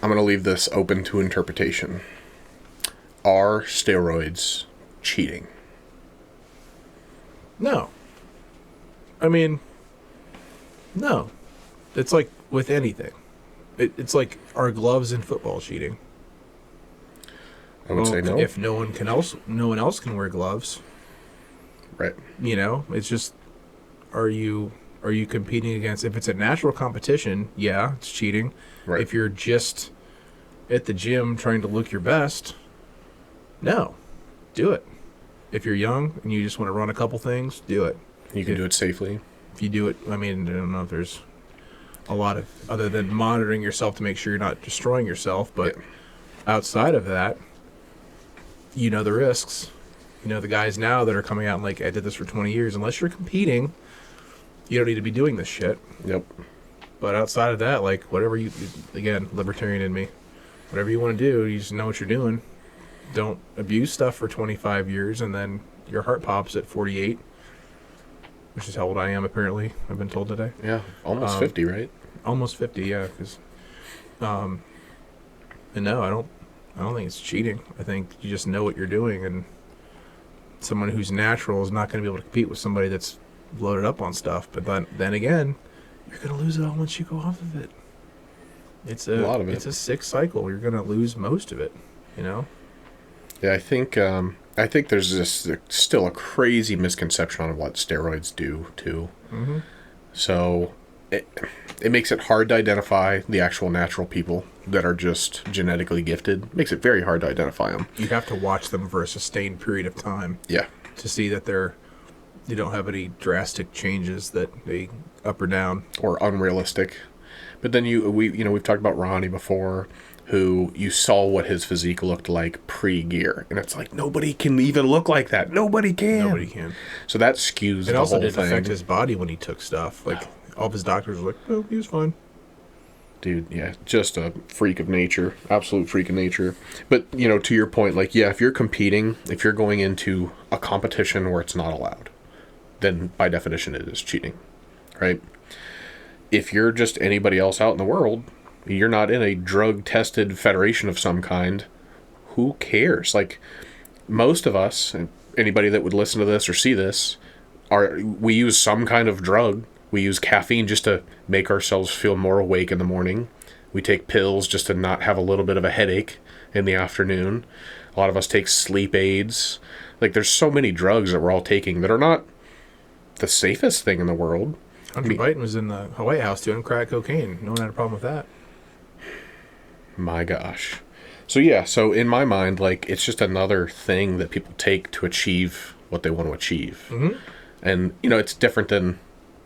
I'm going to leave this open to interpretation. Are steroids cheating? No. I mean, no. It's like with anything. It's like, are gloves in football cheating? I would say no. If no one else can wear gloves. Right. You know, it's just, are you competing against, if it's a natural competition, yeah, it's cheating. Right. If you're just at the gym trying to look your best, no, do it. If you're young and you just want to run a couple things, do it. You can do it safely. If you do it, I mean, I don't know if there's a lot of, other than monitoring yourself to make sure you're not destroying yourself, but outside of that, you know the risks. You know the guys now that are coming out and like, I did this for 20 years. Unless you're competing, you don't need to be doing this shit. Yep. But outside of that, like, whatever you, again, libertarian in me, whatever you want to do, you just know what you're doing. Don't abuse stuff for 25 years and then your heart pops at 48, which is how old I am, apparently, I've been told today. Yeah, almost 50, right? Almost 50, yeah. Cause, and no, I don't think it's cheating. I think you just know what you're doing, and someone who's natural is not going to be able to compete with somebody that's loaded up on stuff. But then again, you're going to lose it all once you go off of it. It's a lot of it. It's a sick cycle. You're going to lose most of it, you know? Yeah, I think there's still a crazy misconception on what steroids do, too. Mm-hmm. So it makes it hard to identify the actual natural people that are just genetically gifted. It makes it very hard to identify them. You have to watch them for a sustained period of time. Yeah. To see that they don't have any drastic changes that they up or down. Or unrealistic. But then we've talked about Ronnie before, who you saw what his physique looked like pre-gear. And it's like, nobody can even look like that. Nobody can. So that skews the whole thing. It also didn't affect his body when he took stuff. Like, all of his doctors were like, oh, he was fine. Dude, yeah, just a freak of nature. Absolute freak of nature. But, to your point, like, yeah, if you're competing, if you're going into a competition where it's not allowed, then by definition it is cheating, right? If you're just anybody else out in the world, you're not in a drug-tested federation of some kind, who cares? Like, most of us, anybody that would listen to this or see this, we use some kind of drug. We use caffeine just to make ourselves feel more awake in the morning. We take pills just to not have a little bit of a headache in the afternoon. A lot of us take sleep aids. Like, there's so many drugs that we're all taking that are not the safest thing in the world. Hunter Biden was in the White House doing crack cocaine. No one had a problem with that. My gosh. So in my mind, like, it's just another thing that people take to achieve what they want to achieve. Mm-hmm. And, it's different than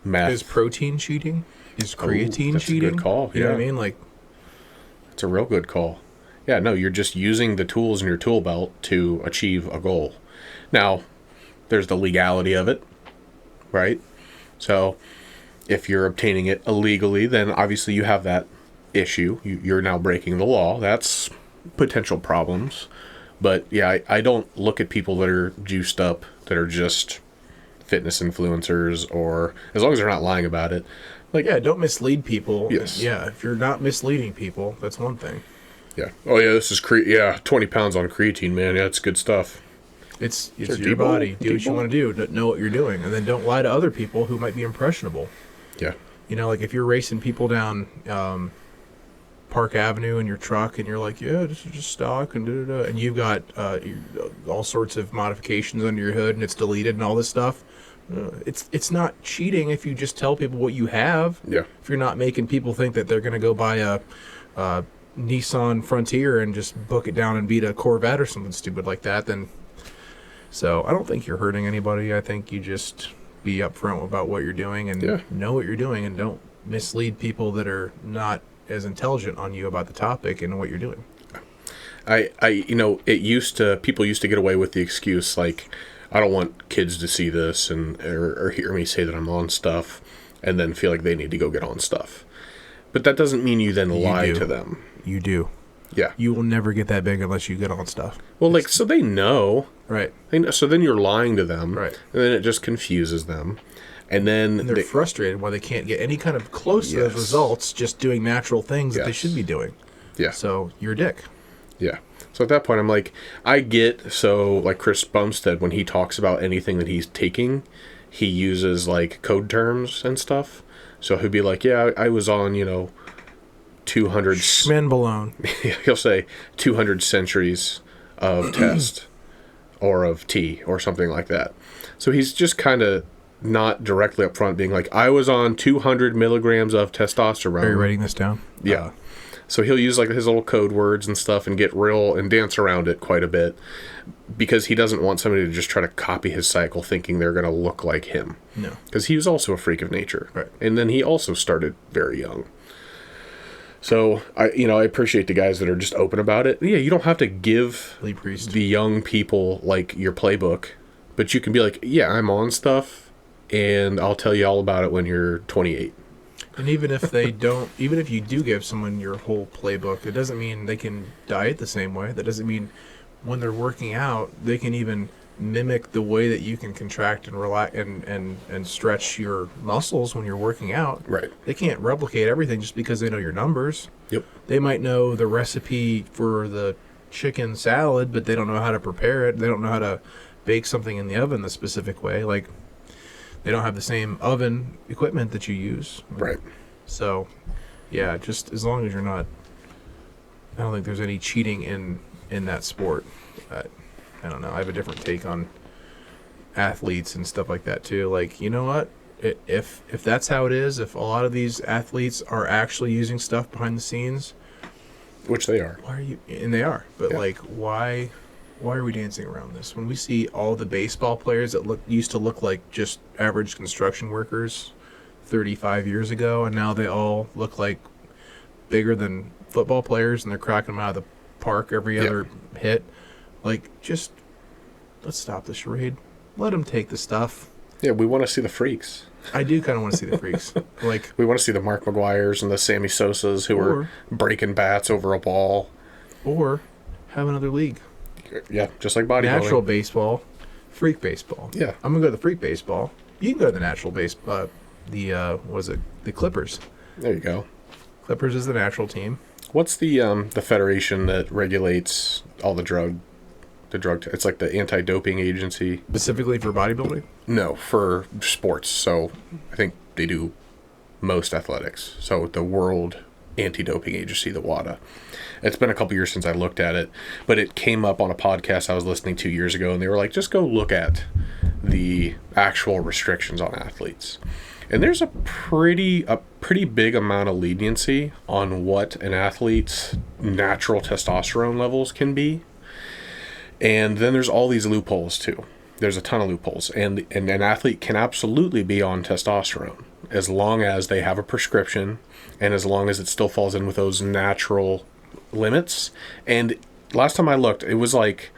meth. Is protein cheating? Is creatine that's cheating? That's a good call. You know what I mean? Like, it's a real good call. Yeah, no, you're just using the tools in your tool belt to achieve a goal. Now, there's the legality of it, right? So, if you're obtaining it illegally, then obviously you have that issue. You're now breaking the law. That's potential problems. But yeah, I don't look at people that are juiced up, that are just fitness influencers, or as long as they're not lying about it. Like, yeah, don't mislead people. Yes. Yeah, if you're not misleading people, that's one thing. Yeah. Oh yeah, this is 20 pounds on creatine, man. Yeah, it's good stuff. It's your body. Do what you want to do. Know what you're doing, and then don't lie to other people who might be impressionable. Yeah. Like if you're racing people down Park Avenue in your truck, and you're like, yeah, this is just stock, and da-da-da, and you've got all sorts of modifications under your hood, and it's deleted and all this stuff. It's not cheating if you just tell people what you have. Yeah. If you're not making people think that they're going to go buy a Nissan Frontier and just book it down and beat a Corvette or something stupid like that, then. So I don't think you're hurting anybody. I think you just be upfront about what you're doing and know what you're doing, and don't mislead people that are not as intelligent on you about the topic and what you're doing. People used to get away with the excuse, like, I don't want kids to see this or hear me say that I'm on stuff and then feel like they need to go get on stuff. But that doesn't mean you then lie to them. You do. Yeah. You will never get that big unless you get on stuff. Well, so they know. Right. So then you're lying to them. Right. And then it just confuses them. And then they're frustrated why they can't get any kind of close to those results just doing natural things that they should be doing. Yeah. So you're a dick. Yeah. So at that point, I'm like, I get, so like Chris Bumstead, when he talks about anything that he's taking, he uses like code terms and stuff. So he'll be like, yeah, I was on, 200, Schmenbalone. he'll say 200 centuries of test or of tea or something like that. So he's just kind of not directly up front being like, I was on 200 milligrams of testosterone. Are you writing this down? Yeah. So he'll use like his little code words and stuff and get real and dance around it quite a bit because he doesn't want somebody to just try to copy his cycle thinking they're going to look like him. No. Because he was also a freak of nature. Right. And then he also started very young. So I appreciate the guys that are just open about it. Yeah, you don't have to give Lee Priest. the young people like your playbook, but you can be like, yeah, I'm on stuff and I'll tell you all about it when you're 28. And even if they don't, even if you do give someone your whole playbook, it doesn't mean they can diet the same way. That doesn't mean when they're working out, they can even mimic the way that you can contract and relax and stretch your muscles when you're working out. Right. They can't replicate everything just because they know your numbers. Yep. They might know the recipe for the chicken salad, but they don't know how to prepare it. They don't know how to bake something in the oven the specific way. Like, they don't have the same oven equipment that you use. Right. So, yeah, just as long as you're not, I don't think there's any cheating in that sport. I don't know. I have a different take on athletes and stuff like that too. Like, you know what? If that's how it is, if a lot of these athletes are actually using stuff behind the scenes, Which they are. why are you? And they are. But Yeah. like, why are we dancing around this when we see all the baseball players that used to look like just average construction workers 35 years ago, and now they all look like bigger than football players, and they're cracking them out of the park every other hit? Like, just let's stop the charade. Let them take the stuff. Yeah, we want to see the freaks. I do kind of want to see the freaks. Like, We want to see the Mark McGuires and the Sammy Sosas who were breaking bats over a ball. or have another league. Yeah, just like bodybuilding. Natural baseball, freak baseball. Yeah. I'm gonna go to the freak baseball. You can go to the natural baseball. The Clippers. There you go. Clippers is the natural team. What's the federation that regulates all the drug? It's like the anti-doping agency. Specifically for bodybuilding? No, for sports. So I think they do most athletics. So the World Anti-Doping Agency, the WADA. It's been a couple years since I looked at it, but it came up on a podcast I was listening to years ago, and they were like, just go look at the actual restrictions on athletes. And there's a pretty big amount of leniency on what an athlete's natural testosterone levels can be. And then there's all these loopholes too. There's a ton of loopholes. And an athlete can absolutely be on testosterone as long as they have a prescription and as long as it still falls in with those natural limits. And last time I looked, it was like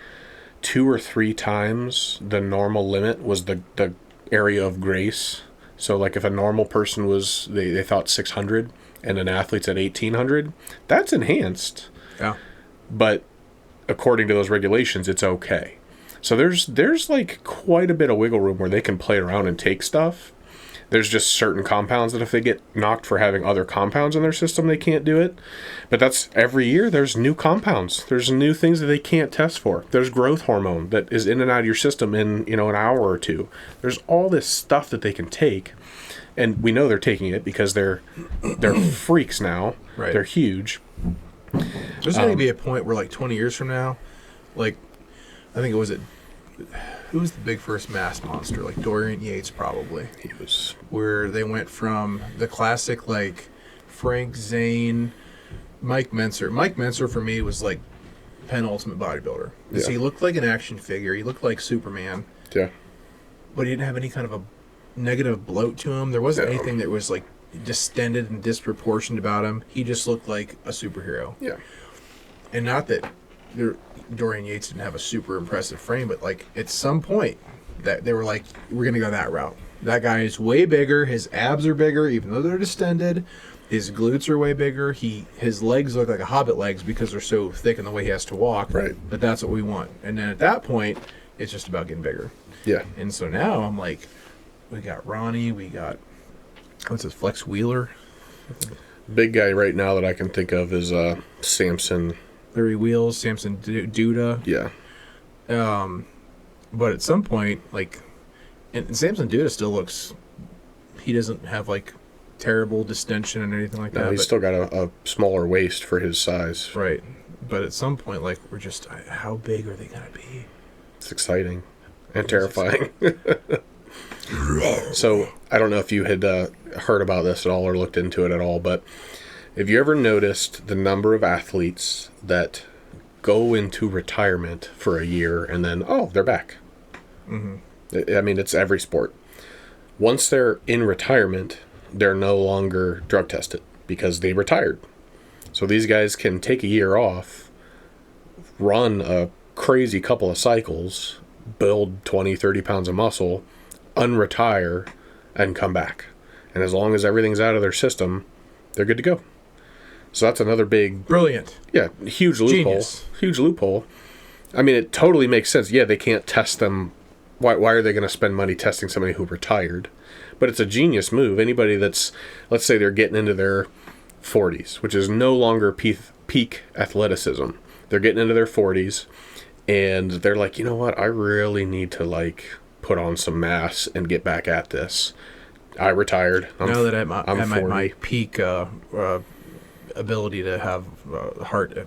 2 or 3 times the normal limit was the area of grace. So like if a normal person was, they thought 600 and an athlete's at 1800, that's enhanced. Yeah. But according to those regulations, it's okay. So there's like quite a bit of wiggle room where they can play around and take stuff. There's just certain compounds that if they get knocked for having other compounds in their system, they can't do it. But that's every year there's new compounds. There's new things that they can't test for. There's growth hormone that is in and out of your system in, an hour or two. There's all this stuff that they can take. And we know they're taking it because they're freaks now. Right. They're huge. There's going to be a point where, like, 20 years from now, like, I think who was the big first mass monster? Like Dorian Yates, probably. He was. Where they went from the classic, like, Frank Zane, Mike Menser. Mike Menser, for me, was, like, penultimate bodybuilder. Yeah. So he looked like an action figure. He looked like Superman. Yeah. But he didn't have any kind of a negative bloat to him. There wasn't No. anything that was, like, distended and disproportionate about him. He just looked like a superhero. Yeah. And not that Dorian Yates didn't have a super impressive frame, but like at some point that they were like, we're going to go that route. That guy is way bigger. His abs are bigger, even though they're distended. His glutes are way bigger. His legs look like a hobbit legs because they're so thick in the way he has to walk. Right. But that's what we want. And then at that point, it's just about getting bigger. Yeah. And so now I'm like, we got Ronnie, we got, what's his, Flex Wheeler? Big guy right now that I can think of is Samson. Larry Wheels, Samson Duda. Yeah. But at some point, like, and Samson Duda still looks. He doesn't have like terrible distension and anything like No, that. he's still got a smaller waist for his size. Right. But at some point, like, we're just, how big are they gonna be? It's exciting and terrifying. So I don't know if you had heard about this at all or looked into it at all, but have you ever noticed the number of athletes that go into retirement for a year and then, oh, they're back? I mean, it's every sport. Once they're in retirement, they're no longer drug tested because they retired. So these guys can take a year off, run a crazy couple of cycles, build 20, 30 pounds of muscle, unretire, and come back. And as long as everything's out of their system, they're good to go. So that's another big... Brilliant. Yeah, huge loophole. Genius. Huge loophole. I mean, it totally makes sense. Yeah, they can't test them. Why are they going to spend money testing somebody who retired? But it's a genius move. Anybody that's, let's say they're getting into their 40s, which is no longer peak athleticism. They're getting into their 40s, and they're like, you know what? I really need to, like, put on some mass and get back at this. I retired. Now that I'm at 40. my peak ability to have heart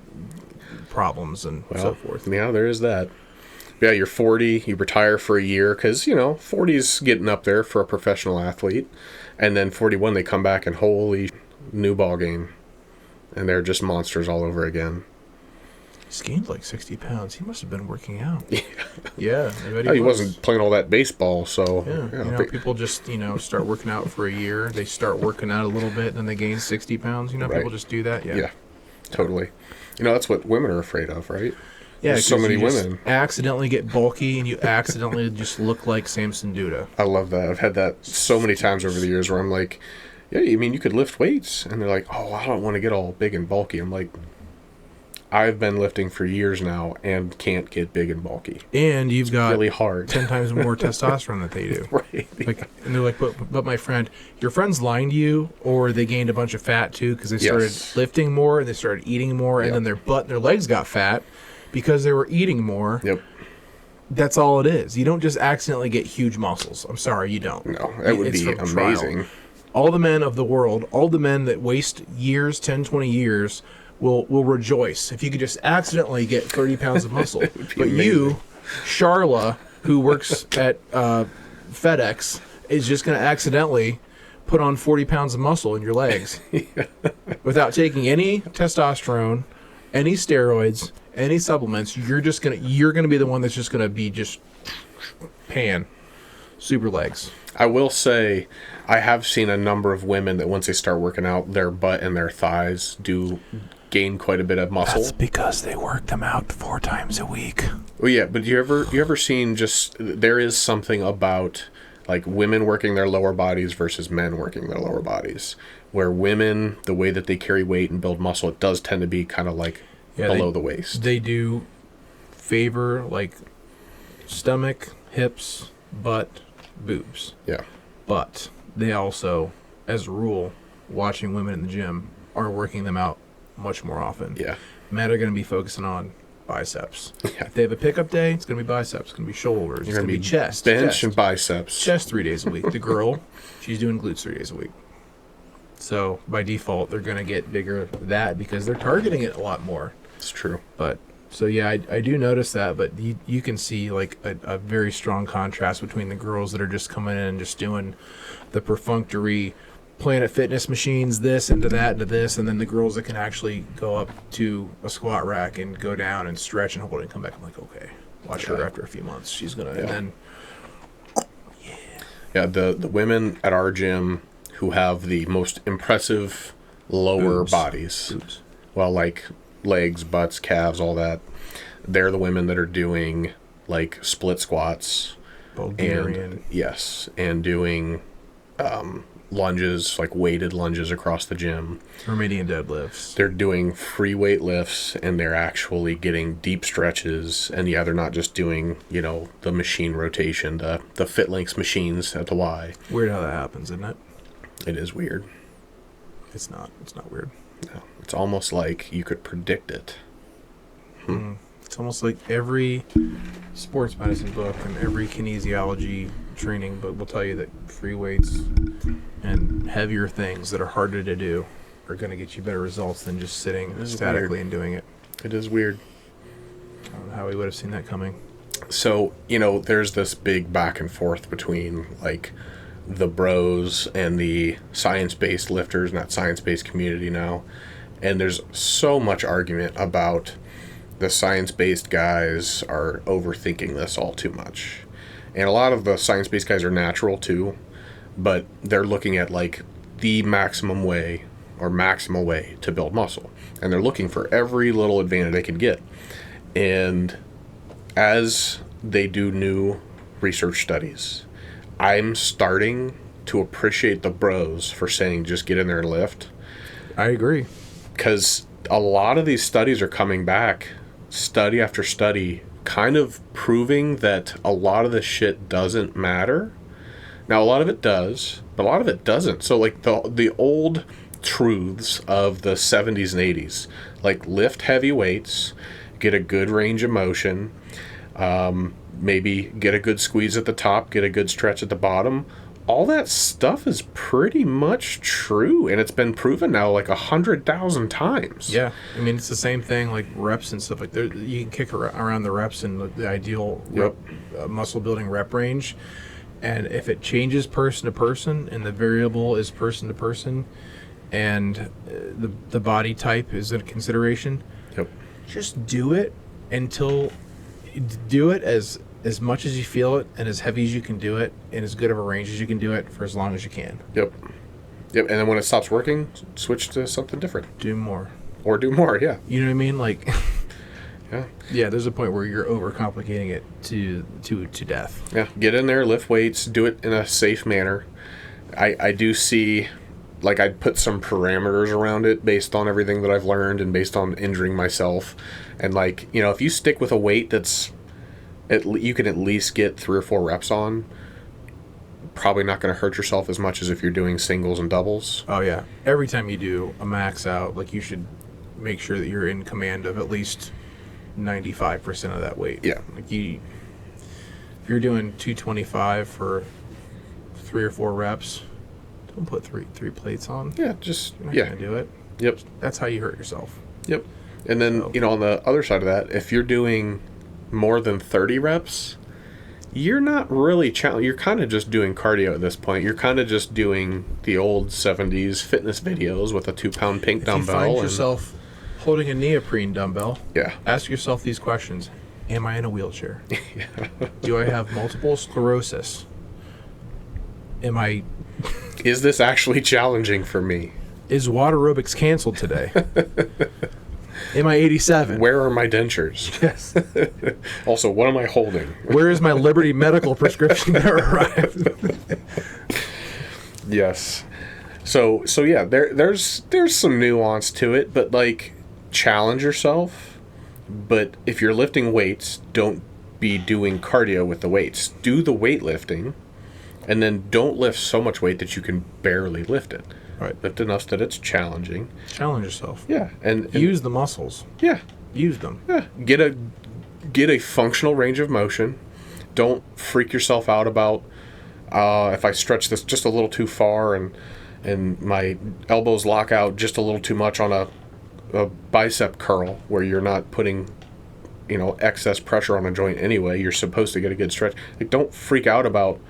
problems and so forth. Yeah, there is that. Yeah, you're 40, you retire for a year, because, 40's getting up there for a professional athlete. And then 41, they come back and holy, new ball game. And they're just monsters all over again. He's gained like 60 pounds. He must have been working out. Yeah. I bet He wasn't playing all that baseball, so... Yeah, people just, start working out for a year. They start working out a little bit, and then they gain 60 pounds. Right. People just do that. Yeah, totally. That's what women are afraid of, right? Yeah, There's so many you just women. accidentally get bulky, and you accidentally just look like Samson Duda. I love that. I've had that so many times over the years where I'm like, yeah, you mean you could lift weights? And they're like, oh, I don't want to get all big and bulky. I'm like, I've been lifting for years now and can't get big and bulky. And you've got Really hard. 10 times more testosterone that they do. Right. And they're like, but my friend, your friend's lying to you, or they gained a bunch of fat too because they started lifting more and they started eating more, and then their butt and their legs got fat because they were eating more. Yep. That's all it is. You don't just accidentally get huge muscles. I'm sorry, you don't. No, that would be from amazing. trial. All the men of the world, all the men that waste years, 10, 20 years, will rejoice if you could just accidentally get 30 pounds of muscle. But amazing. you, Charla, who works at FedEx, is just going to accidentally put on 40 pounds of muscle in your legs without taking any testosterone, any steroids, any supplements. You're gonna be the one that's just gonna be just super legs. I will say, I have seen a number of women that once they start working out, their butt and their thighs do gain quite a bit of muscle. That's because they work them out 4 times a week. Well, yeah, but you ever seen there is something about like women working their lower bodies versus men working their lower bodies, where women, the way that they carry weight and build muscle, it does tend to be kind of like below the waist. They do favor like stomach, hips, butt, boobs. Yeah. But they also, as a rule, watching women in the gym are working them out much more often. Yeah. Men are going to be focusing on biceps. Yeah. If they have a pickup day, it's going to be biceps. It's going to be shoulders. It's going to be chest. Bench chest. and biceps. Chest 3 days a week. The girl, she's doing glutes 3 days a week. So by default, they're going to get bigger that because they're targeting it a lot more. It's true. But so yeah, I do notice that, but you can see like a very strong contrast between the girls that are just coming in and just doing the perfunctory Planet Fitness machines, this into that into this, and then the girls that can actually go up to a squat rack and go down and stretch and hold it and come back. I'm like, okay, watch her after a few months. She's gonna and then Yeah, the women at our gym who have the most impressive lower bodies. Boobs. Well, like legs, butts, calves, all that. They're the women that are doing like split squats. Bulgarian. And doing lunges, like weighted lunges across the gym. Romanian deadlifts. They're doing free weight lifts, and they're actually getting deep stretches. And yeah, they're not just doing, the machine rotation, the FitLinks machines at the Y. Weird how that happens, isn't it? It is weird. It's not. It's not weird. No. It's almost like you could predict it. It's almost like every sports medicine book and every kinesiology training book will tell you that free weights and heavier things that are harder to do are going to get you better results than just sitting statically and doing it. It is weird. I don't know how we would have seen that coming. So, there's this big back and forth between, like, the bros and the science-based lifters, not science-based community now. And there's so much argument about the science-based guys are overthinking this all too much. And a lot of the science-based guys are natural, too. But they're looking at, like, the maximum way or maximal way to build muscle. And they're looking for every little advantage they can get. And as they do new research studies, I'm starting to appreciate the bros for saying just get in there and lift. I agree. Because a lot of these studies are coming back, study after study, kind of proving that a lot of this shit doesn't matter. Now, a lot of it does, but a lot of it doesn't. So, like, the old truths of the 70s and 80s, like lift heavy weights, get a good range of motion, maybe get a good squeeze at the top, get a good stretch at the bottom. All that stuff is pretty much true, and it's been proven now like 100,000 times. Yeah, I mean, it's the same thing, like reps and stuff. Like you can kick around the reps in the ideal muscle building rep range, and if it changes person to person, and the variable is person to person, and the body type is a consideration, just do it until do it as much as you feel it, and as heavy as you can do it, and as good of a range as you can do it for as long as you can. Yep. And then when it stops working, switch to something different. Do more. Or do more, yeah. You know what I mean? Like, yeah, there's a point where you're overcomplicating it to death. Yeah, get in there, lift weights, do it in a safe manner. I do see, like, I'd put some parameters around it based on everything that I've learned and based on injuring myself. And, like, if you stick with a weight that's you can at least get 3 or 4 reps on, probably not going to hurt yourself as much as if you're doing singles and doubles. Oh, yeah. Every time you do a max out, like, you should make sure that you're in command of at least 95% of that weight. Yeah. Like, if you're doing 225 for 3 or 4 reps, don't put three plates on. Yeah, you're not going to do it. Yep. That's how you hurt yourself. Yep. And then, on the other side of that, if you're doing more than 30 reps, you're not really you're kind of just doing cardio at this point. You're kind of just doing the old 70s fitness videos with a 2-pound pink dumbbell. If you find yourself holding a neoprene dumbbell, yeah, ask yourself these questions. Am I in a wheelchair? Do I have multiple sclerosis? Is this actually challenging for me? Is water aerobics canceled today? Am I 87? Where are my dentures? Yes. Also, what am I holding? Where is my Liberty Medical prescription that arrived? Yes. So yeah, there's some nuance to it, but, like, challenge yourself. But if you're lifting weights, don't be doing cardio with the weights. Do the weightlifting, and then don't lift so much weight that you can barely lift it. Right. Lift enough that it's challenging. Challenge yourself. Yeah, and use the muscles. Yeah, use them. Yeah, get a functional range of motion. Don't freak yourself out about if I stretch this just a little too far and my elbows lock out just a little too much on a bicep curl where you're not putting excess pressure on a joint anyway. You're supposed to get a good stretch. Like, don't freak out about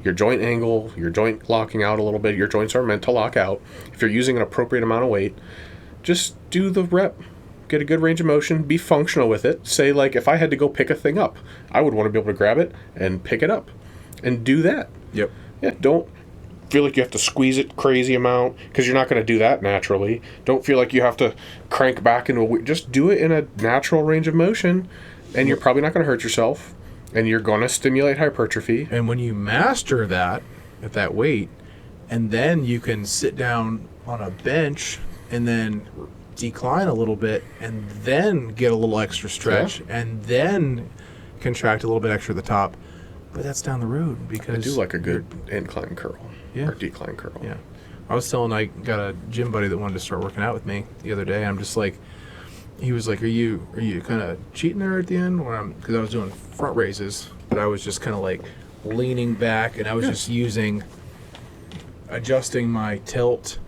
your joint angle, your joint locking out a little bit. Your joints are meant to lock out. If you're using an appropriate amount of weight, just do the rep. Get a good range of motion. Be functional with it. Say, like, if I had to go pick a thing up, I would want to be able to grab it and pick it up and do that. Yep. Yeah, don't feel like you have to squeeze it crazy amount because you're not going to do that naturally. Don't feel like you have to crank back into just do it in a natural range of motion, and you're probably not going to hurt yourself. And you're going to stimulate hypertrophy. And when you master that at that weight, and then you can sit down on a bench and then decline a little bit and then get a little extra stretch and then contract a little bit extra at the top. But that's down the road because I do like a good incline curl or decline curl. Yeah. I was telling, I got a gym buddy that wanted to start working out with me the other day. I'm just like, he was like, are you kind of cheating there at the end? Because I was doing front raises, but I was just kind of like leaning back, and I was just adjusting my tilt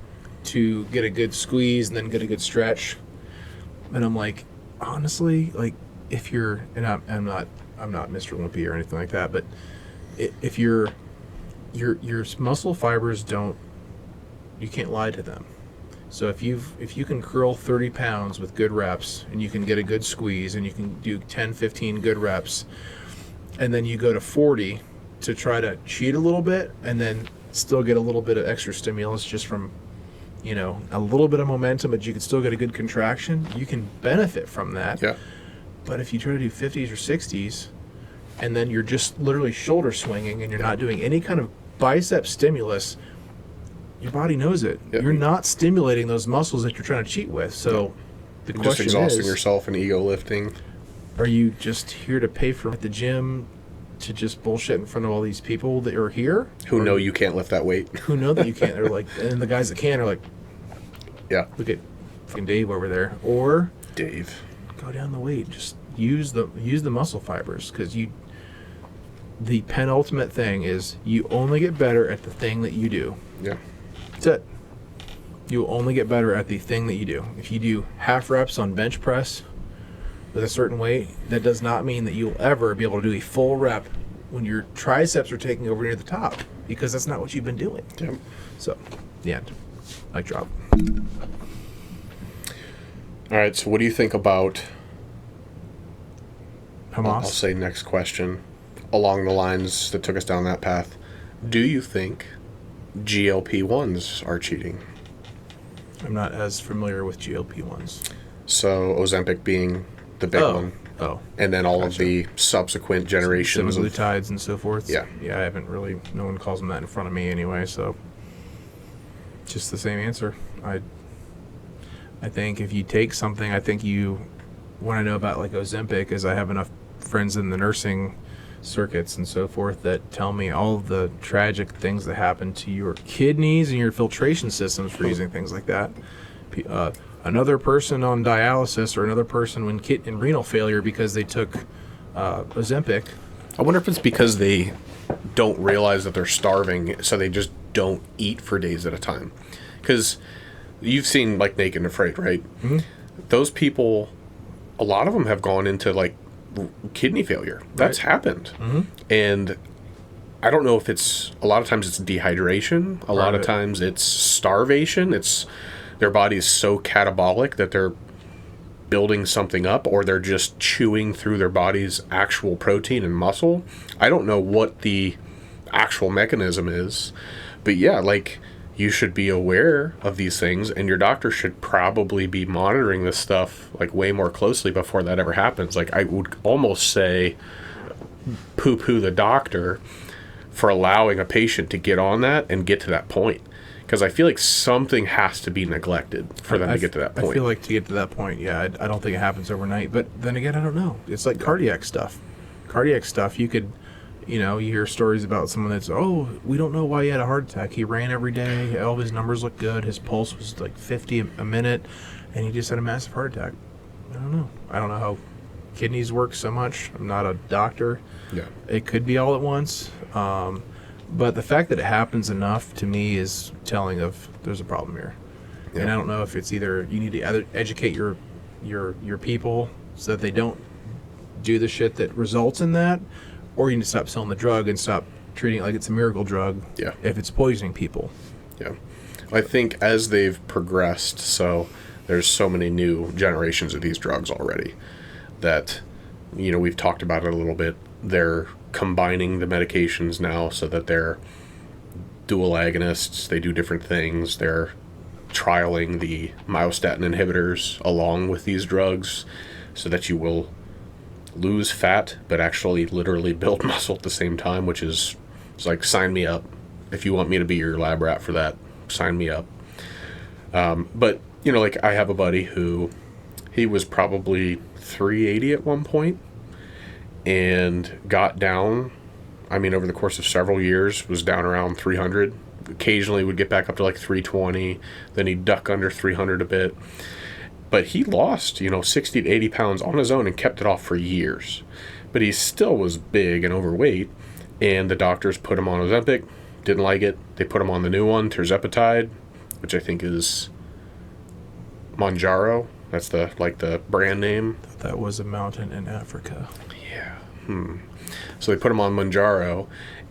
to get a good squeeze and then get a good stretch. And I'm like, honestly, like, if you're, and I'm not Mr. Olympia or anything like that, but if your muscle fibers you can't lie to them. So if you can curl 30 pounds with good reps, and you can get a good squeeze, and you can do 10, 15 good reps, and then you go to 40 to try to cheat a little bit, and then still get a little bit of extra stimulus just from, a little bit of momentum, but you can still get a good contraction, you can benefit from that. Yeah. But if you try to do 50s or 60s, and then you're just literally shoulder swinging, and you're not doing any kind of bicep stimulus, your body knows it. Yep. You're not stimulating those muscles that you're trying to cheat with. So the You're question just exhausting is, yourself and ego lifting. are you just here to pay for at the gym to just bullshit in front of all these people that are here? Who know you can't lift that weight. Who know that you can't? They're like, and the guys that can are like, Yeah. look at fucking Dave over there. Or Dave. go down the weight. Just use the muscle fibers, because the penultimate thing is you only get better at the thing that you do. Yeah. That's it. You will only get better at the thing that you do. If you do half reps on bench press with a certain weight, that does not mean that you'll ever be able to do a full rep when your triceps are taking over near the top, because that's not what you've been doing. Yep. So, the end. Mic drop. All right, so what do you think about, I'll Hamas? say next question, along the lines that took us down that path. Do you think GLP-1s are cheating? I'm not as familiar with GLP-1s. So Ozempic being the big one. Oh. And then all of Gotcha. the subsequent generations of... Semaglutides and so forth. Yeah. Yeah, I haven't really, no one calls them that in front of me anyway, so just the same answer. I think if you take something, what I know about like Ozempic is I have enough friends in the nursing circuits and so forth that tell me all of the tragic things that happen to your kidneys and your filtration systems for using things like that. Another person on dialysis, or another person in renal failure because they took Ozempic. I wonder if it's because they don't realize that they're starving, so they just don't eat for days at a time. Because you've seen like Naked and Afraid, right? Mm-hmm. Those people, a lot of them have gone into like kidney failure. That's happened. Mm-hmm. And I don't know if it's, a lot of times it's dehydration. A lot of times it's starvation. It's their body is so catabolic that they're building something up, or they're just chewing through their body's actual protein and muscle. I don't know what the actual mechanism is, but yeah, like, you should be aware of these things, and your doctor should probably be monitoring this stuff like way more closely before that ever happens. Like, I would almost say poo-poo the doctor for allowing a patient to get on that and get to that point, because I feel like something has to be neglected for them to get to that point. I feel like to get to that point, yeah, I don't think it happens overnight. But then again, I don't know. It's like cardiac stuff. Cardiac stuff, you could, you hear stories about someone that's, we don't know why he had a heart attack. He ran every day. All of his numbers looked good. His pulse was like 50 a minute, and he just had a massive heart attack. I don't know. I don't know how kidneys work so much. I'm not a doctor. Yeah. It could be all at once. But the fact that it happens enough, to me, is telling of there's a problem here. Yeah. And I don't know if it's either you need to either educate your people so that they don't do the shit that results in that, or you need to stop selling the drug and stop treating it like it's a miracle drug. Yeah. If it's poisoning people. Yeah. I think as they've progressed, so there's so many new generations of these drugs already that, we've talked about it a little bit. They're combining the medications now so that they're dual agonists. They do different things. They're trialing the myostatin inhibitors along with these drugs so that you will lose fat but actually literally build muscle at the same time, which is, it's like, sign me up. If you want me to be your lab rat for that, sign me up. But like, I have a buddy who, he was probably 380 at one point and got down, over the course of several years, was down around 300, occasionally would get back up to like 320. Then he'd duck under 300 a bit. But he lost, 60 to 80 pounds on his own and kept it off for years. But he still was big and overweight. And the doctors put him on Ozempic. Didn't like it. They put him on the new one, tirzepatide, which I think is Mounjaro. That's the brand name. That was a mountain in Africa. Yeah. So they put him on Mounjaro,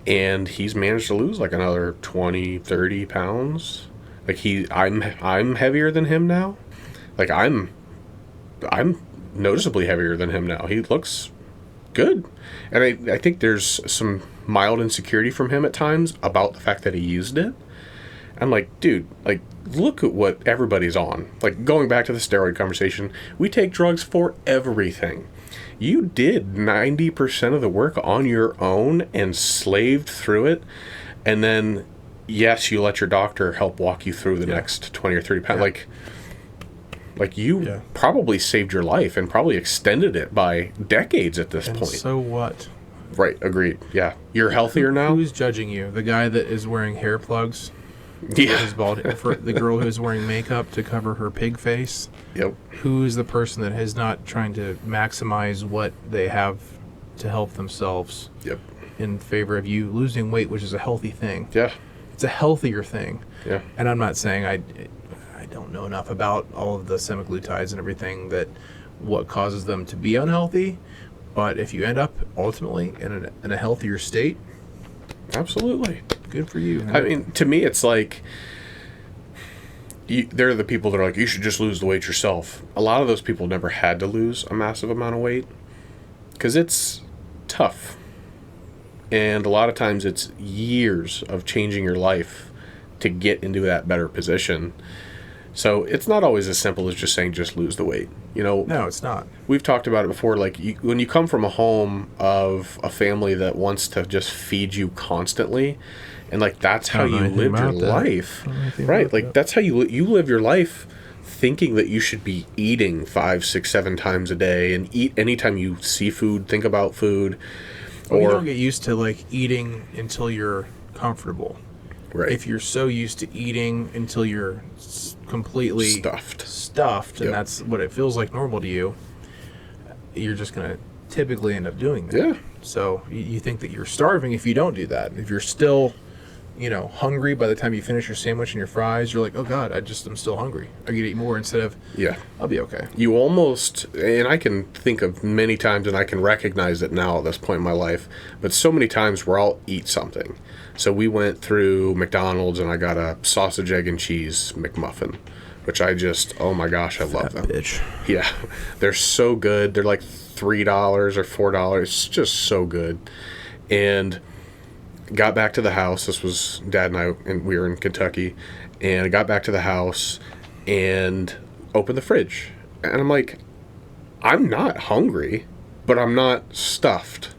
and he's managed to lose like another 20, 30 pounds. Like I'm heavier than him now. Like I'm noticeably heavier than him now. He looks good. And I think there's some mild insecurity from him at times about the fact that he used it. I'm like, dude, like, look at what everybody's on. Like, going back to the steroid conversation, we take drugs for everything. You did 90% of the work on your own and slaved through it. And then, yes, you let your doctor help walk you through the next 20 or 30 pounds. Like you probably saved your life and probably extended it by decades at this point. So what? Right, agreed. Yeah. You're healthier now? Who's judging you? The guy that is wearing hair plugs? Yeah. His bald, for the girl who's wearing makeup to cover her pig face? Yep. Who's the person that is not trying to maximize what they have to help themselves? Yep. In favor of you losing weight, which is a healthy thing. Yeah. It's a healthier thing. Yeah. And I'm not saying I don't know enough about all of the semaglutides and everything that what causes them to be unhealthy, but if you end up ultimately in a healthier state, absolutely, good for you. I mean, to me, it's like there are the people that are like, you should just lose the weight yourself. A lot of those people never had to lose a massive amount of weight because it's tough, and a lot of times it's years of changing your life to get into that better position. So it's not always as simple as just saying just lose the weight. No, it's not. We've talked about it before. Like when you come from a home of a family that wants to just feed you constantly, and like that's how you live your life, right? Like that's how you live your life, thinking that you should be eating 5, 6, 7 times a day and eat anytime you see food. Think about food, or you don't get used to like eating until you're comfortable. Right. If you're so used to eating until you're completely stuffed, and that's what it feels like normal to you, you're just going to typically end up doing that. Yeah. So you think that you're starving if you don't do that. If you're still, hungry by the time you finish your sandwich and your fries, you're like, oh God, I'm still hungry. I could eat more instead of, I'll be okay. You almost, and I can think of many times, and I can recognize it now at this point in my life, but so many times where I'll eat something. So we went through McDonald's and I got a sausage, egg, and cheese McMuffin, which oh my gosh, I love them. Bitch. Yeah, they're so good. They're like $3 or $4. It's just so good. And got back to the house. This was Dad and I, and we were in Kentucky. And I got back to the house and opened the fridge. And I'm like, I'm not hungry, but I'm not stuffed.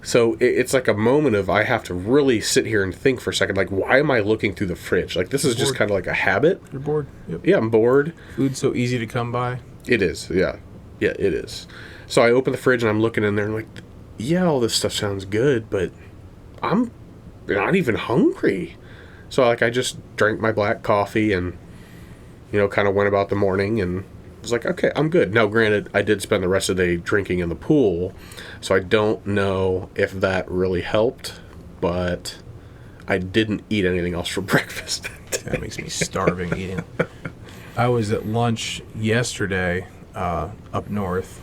So it's like a moment of I have to really sit here and think for a second, like, why am I looking through the fridge? Like, this is just kind of like a habit. You're bored. Yep. Yeah, I'm bored. Food's so easy to come by. It is, yeah. Yeah, it is. So I open the fridge and I'm looking in there and like, yeah, all this stuff sounds good, but I'm not even hungry. So like I just drank my black coffee and, kind of went about the morning and was like, okay, I'm good. Now, granted, I did spend the rest of the day drinking in the pool, so I don't know if that really helped, but I didn't eat anything else for breakfast. That makes me starving eating. I was at lunch yesterday up north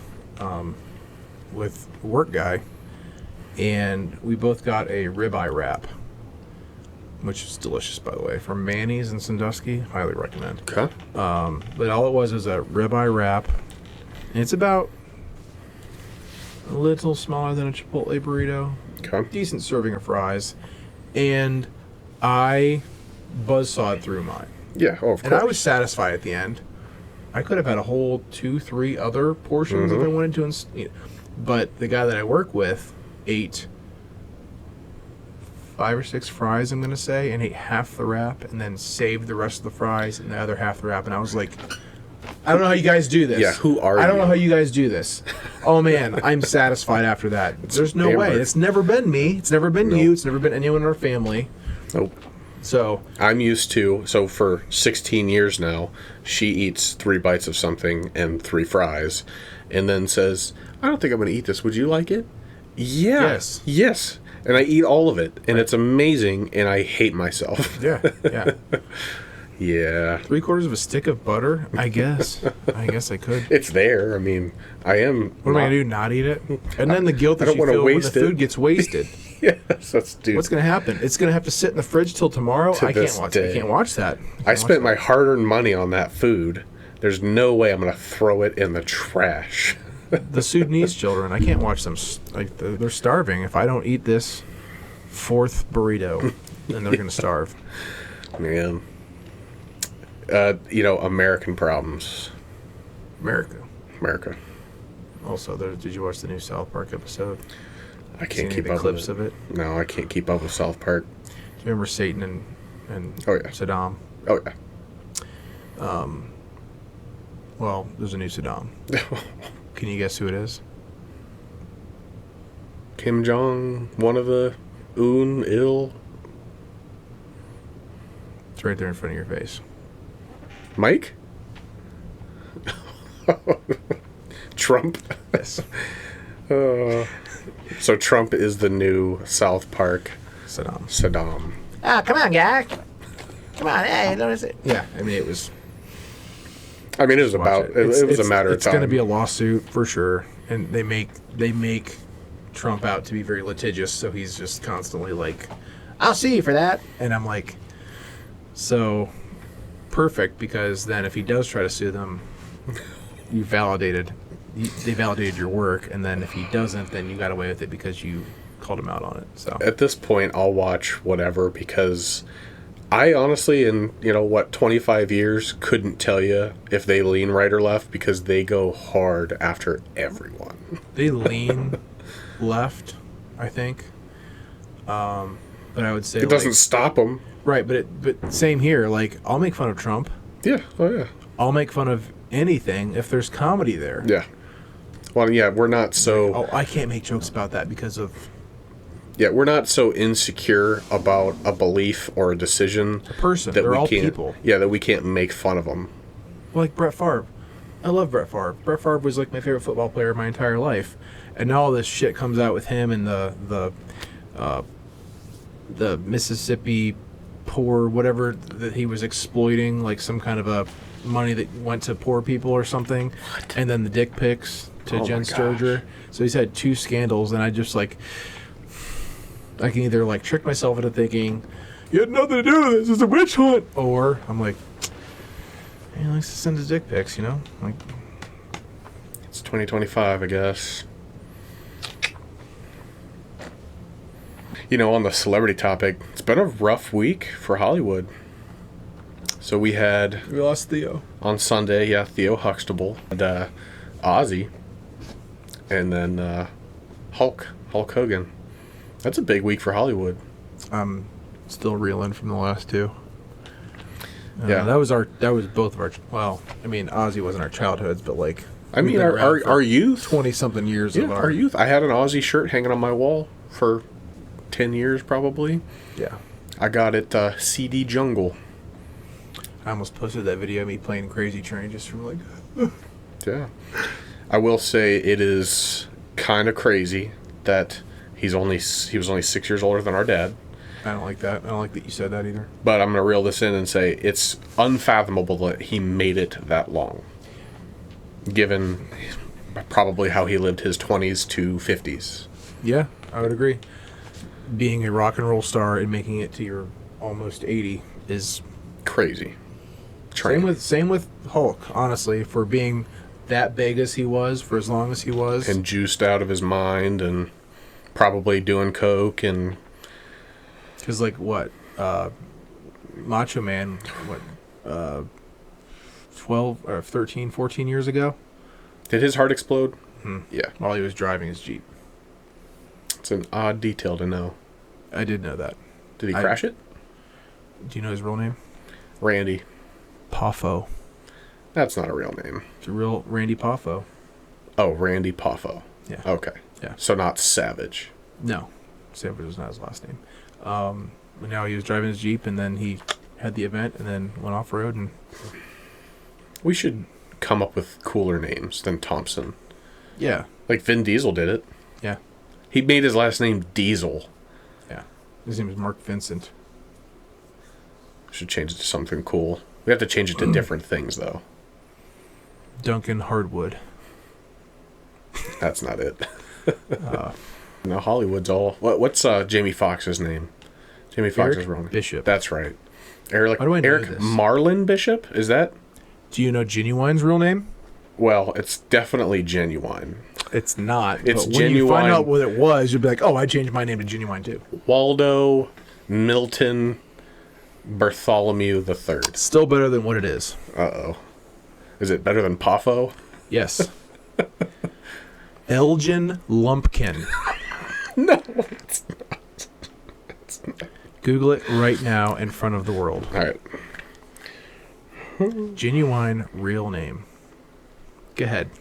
with a work guy, and we both got a ribeye wrap, which is delicious, by the way, from Manny's in Sandusky. Highly recommend. Okay. But all it was a ribeye wrap, and it's about a little smaller than a Chipotle burrito. Okay. Decent serving of fries, and I buzzsawed through mine. Yeah, of course. And I was satisfied at the end. I could have had a whole 2, 3 other portions if I wanted to. But the guy that I work with ate 5 or 6 fries, I'm going to say, and ate half the wrap and then saved the rest of the fries and the other half the wrap. And I was like, I don't know how you guys do this. Yeah, who are you? I don't know how you guys do this. Oh, man, I'm satisfied after that. There's no way. It's never been me. It's never been you. It's never been anyone in our family. Nope. So I'm used to, so for 16 years now, she eats 3 bites of something and 3 fries, and then says, I don't think I'm going to eat this. Would you like it? Yeah. Yes. Yes. And I eat all of it, and it's amazing, and I hate myself. yeah. Yeah. 3/4 of a stick of butter. I guess I could. It's there. I mean, I am. What am I gonna do? Not eat it? And then the guilt I that don't you wanna feel when the waste it. food gets wasted. Yes, that's dude. What's gonna happen? It's gonna have to sit in the fridge till tomorrow. To I this can't watch. day. I can't watch that. I spent my hard-earned money on that food. There's no way I'm gonna throw it in the trash. The Sudanese children. I can't watch them. They're starving. If I don't eat this 4th burrito, then they're gonna starve. Man. American problems. America. Also, did you watch the new South Park episode? I can't keep the up clips with of it. No, I can't keep up with South Park. Do you remember Satan and Oh, yeah. Saddam? Oh, yeah. Well, there's a new Saddam. Can you guess who it is? Kim Jong, one of the Il. It's right there in front of your face. Mike? Trump? Yes. So Trump is the new South Park Saddam. Oh, come on, guys. Come on, hey, notice it. Yeah, I mean, it was it was watch about, it was a matter of It's time. going to be a lawsuit for sure, and they make Trump out to be very litigious, so he's just constantly like, I'll see you for that. and I'm like, so perfect, because then if he does try to sue them, they validated your work, and then if he doesn't, then you got away with it because you called him out on it. So At this point, I'll watch whatever, because I honestly, in 25 years, couldn't tell you if they lean right or left, because they go hard after everyone. they lean left, I think. But I would say It doesn't stop them. right, but same here. Like, I'll make fun of Trump. Yeah. Oh yeah. I'll make fun of anything if there's comedy there. Yeah. Well, yeah, we're not so. Oh, I can't make jokes about that because of Yeah, we're not so insecure about a belief or a decision a person. that They're we all can't. people. Yeah, that we can't make fun of them. Like Brett Favre. I love Brett Favre. Brett Favre was like my favorite football player my entire life, and now all this shit comes out with him and the Mississippi poor whatever that he was exploiting, like some kind of a money that went to poor people or something, and then the dick pics to Oh Jen my Sturger. So he's had 2 scandals, and I just like I can either like trick myself into thinking you had nothing to do with this, it's a witch hunt, or I'm like, he likes to send his dick pics, like. It's 2025, I guess. On the celebrity topic, it's been a rough week for Hollywood. So we had We lost Theo. on Sunday, Theo Huxtable, and Ozzy, and then Hulk Hogan. That's a big week for Hollywood. I'm still reeling from the last 2. Yeah. that was both of our. Well, I mean, Ozzy wasn't our childhoods, but like, I we've mean, been around for our youth. 20-something years Yeah, of our youth. I had an Ozzy shirt hanging on my wall for 10 years, probably. Yeah. I got it CD Jungle. I almost posted that video of me playing Crazy Train just from like. Yeah. I will say it is kind of crazy that he was only 6 years older than our dad. I don't like that. I don't like that you said that either. But I'm going to reel this in and say it's unfathomable that he made it that long, given probably how he lived his 20s to 50s. Yeah, I would agree. Being a rock and roll star and making it to your almost 80 is Crazy. same with Hulk. Honestly, for being that big as he was for as long as he was, And juiced out of his mind and probably doing coke and... because like what, Macho Man, 12 or 13, 14 years ago, Did his heart explode? Yeah. while he was driving his Jeep. It's an odd detail to know. I did know that. Did he crash it? Do you know his real name? Randy. Poffo. That's not a real name. It's a real Randy Poffo. Oh, Randy Poffo. Yeah. Okay. Yeah. So not Savage. No, Savage was not his last name. And now he was driving his Jeep, and then he had the event, and then went off road. And We should come up with cooler names than Thompson. yeah, Like Vin Diesel did it. yeah, He made his last name Diesel. yeah. His name is Mark Vincent. Should change it to something cool. We have to change it to different things, though. Duncan Hardwood. That's not it. Uh, No, Hollywood's all. What's Jamie Foxx's name? Jamie Foxx's Eric wrong. Bishop. That's right. Eric, How do I know Eric this? Marlin Bishop? Is that? Do you know Genuine's real name? Well, it's definitely Genuine. It's not. It's but when you find Genuine. out what it was, you'll be like, oh, I changed my name to Genuine too. Waldo Milton Bartholomew the Third. Still better than what it is. Uh-oh. Is it better than Poffo? Yes. Elgin Lumpkin. No, it's not. Google it right now in front of the world. All right. Genuine real name. Go ahead.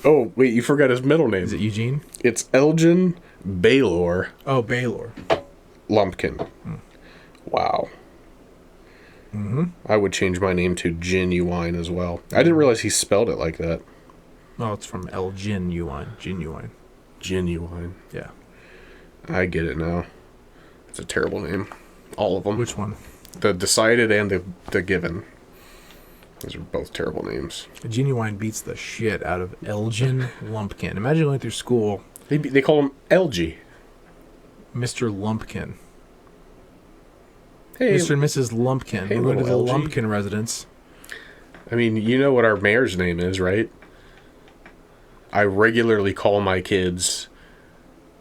Oh, wait, you forgot his middle name. Is it Eugene? It's Elgin Baylor Oh, Baylor. Lumpkin. Wow. Mm-hmm. I would change my name to Genuine as well. I didn't realize he spelled it like that. Oh, it's from Elgin Genuine. Genuine. Genuine. Yeah. I get it now. It's a terrible name. All of them. Which one? The decided and the given. Those are both terrible names. Genuine beats the shit out of Elgin Lumpkin. Imagine going through school, They call him LG. Mr. Lumpkin. Hey, Mr. and Mrs. Lumpkin. Hey, We're going to the little LG. Lumpkin residence. I mean, you know what our mayor's name is, right? I regularly call my kids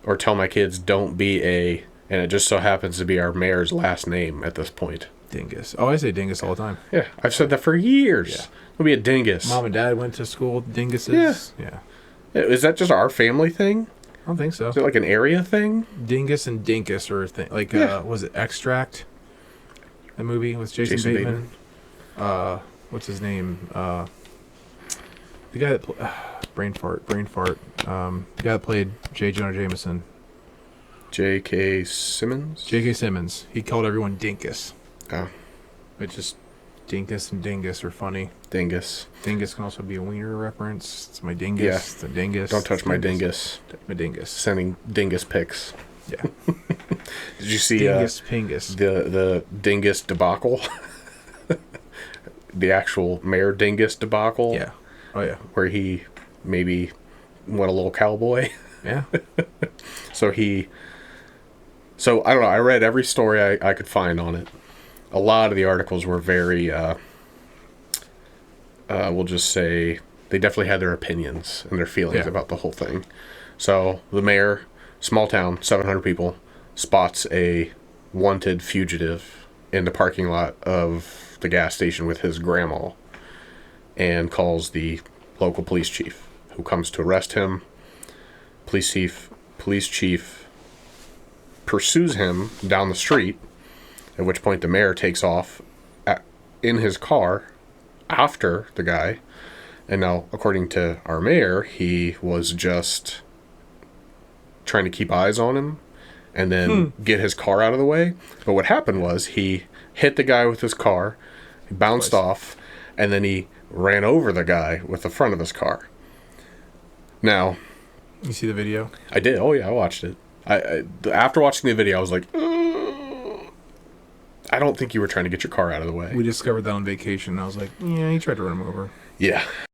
or tell my kids don't be a, and it just so happens to be our mayor's last name at this point. Dingus. Oh, I say dingus all the time. Yeah, I've said that for years. Yeah. Don't be a dingus. Mom and Dad went to school with dinguses. Yeah. Is that just our family thing? I don't think so. Is it like an area thing? Dingus and Dinkus are a thing. Like, Yeah. was it Extract? The movie with Jason Bateman? What's his name? The guy that... brain fart. The guy that played J. Jonah Jameson. J.K. Simmons? J.K. Simmons. He called everyone Dinkus. Oh, It's just Dinkus and Dingus are funny. dingus. Dingus can also be a wiener reference. It's my dingus. Yeah. It's the dingus. Don't touch my dingus. My dingus. Sending dingus pics. Yeah. Did you see Dingus Pingus. the dingus debacle? The actual Mayor Dingus debacle? Yeah. Oh, yeah. Where he maybe went a little cowboy. Yeah. So I don't know. I read every story I could find on it. A lot of the articles were very, we'll just say, they definitely had their opinions and their feelings Yeah. about the whole thing. So the mayor, small town, 700 people, spots a wanted fugitive in the parking lot of the gas station with his grandma and calls the local police chief, who comes to arrest him. Police chief pursues him down the street, at which point the mayor takes off in his car after the guy. And now, according to our mayor, he was just trying to keep eyes on him and then get his car out of the way. But what happened was he hit the guy with his car, he bounced off, and then he ran over the guy with the front of his car. Now, You see the video? I did. Oh, yeah, I watched it. I after watching the video, I was like, I don't think you were trying to get your car out of the way. We discovered that on vacation. I was like, yeah, he tried to run him over. Yeah.